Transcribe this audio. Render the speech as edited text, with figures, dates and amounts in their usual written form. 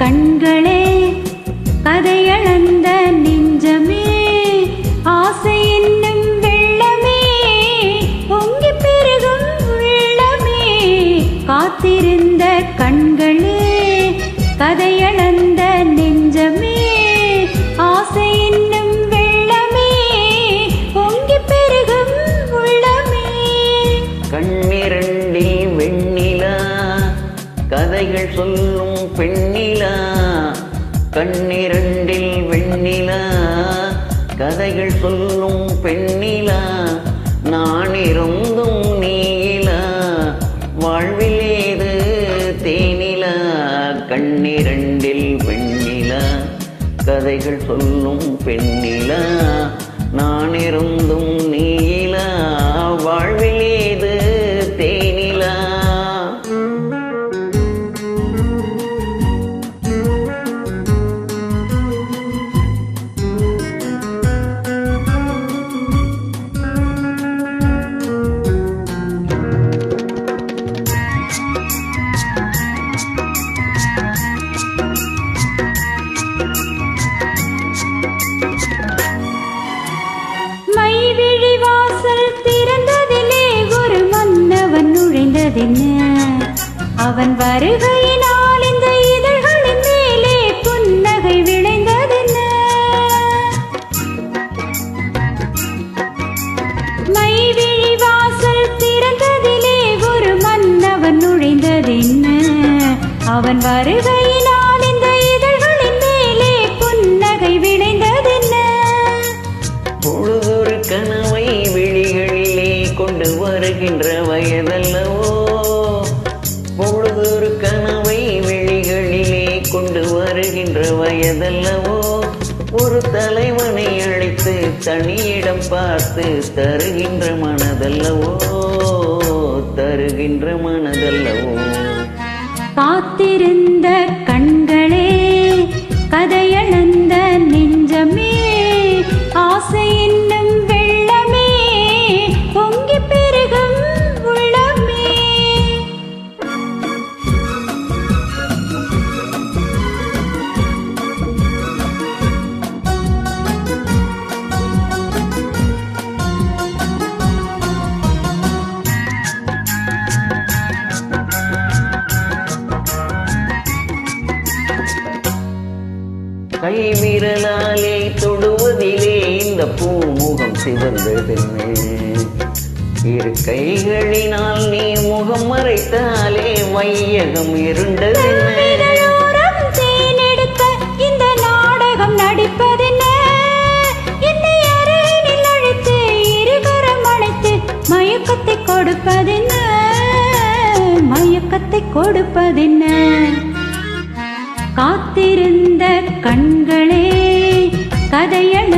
கண்களே கதையளந்த நெஞ்சமே ஆசை என்னும் வெள்ளமே பொங்கி பெருகும் உள்ளமே காத்திருந்த கண்களே கதையளந்த நெஞ்சமே ஆசை என்னும் வெள்ளமே பொங்கி பெருகும் உள்ளமே கண்ணிரண்டில் வெண்ணிலா கதைகள் சொல்லும் பெண்ணிலா கண்ணிரண்டில் வெண்ணிலா கதைகள் சொல்லும் பெண்ணிலா நான் இருந்தும் நீலா வாழ்வில் ஏது தேனிலா கண்ணிரண்டில் வெண்ணிலா கதைகள் சொல்லும் பெண்ணிலா நான் இருந்தும் நீலா வாழ்வில் ஏது தேனிலா அவன் வருகையினால் இந்த இதழ்களின் மேலே புன்னகை விளைந்ததென்ன மைவிழி வாசல் திறந்ததிலே ஒரு மன்னவன் நுழைந்ததென்ன அவன் வருகையினால் இந்த இதழ்களின் மேலே புன்னகை விளைந்ததென்ன பொழுதொரு கனவை விழிகளிலே கொண்டு வருகின்ற வயதல்லவோ பொழுதொரு கனவை வெளிகளிலே கொண்டு வருகின்ற வயதல்லவோ ஒரு தலைவனை அழைத்து தனியிடம் பார்த்து தருகின்ற மனதல்லவோ தருகின்ற மனதல்லவோ காத்திருந்த கண்களே கதையளந்த நெஞ்சமே ஆசை என்னும் வெள்ளமே பொங்கி பெருகும் உள்ளமே கைவிரலாலே தொடுவதிலே இந்த பூமுகம் சிவந்ததென்ன இரு கைகளினால் நீ முகம் மறைத்தாலே வையகம் இருண்டதென்ன இந்த நாடகம் நடிப்பதென்ன என்னை அருகில் அழைத்து இருகரம் அழைத்து மயக்கத்தை கொடுப்பதென்ன மயக்கத்தை கொடுப்பதென்ன காத்திருந்த கண்களே கதையள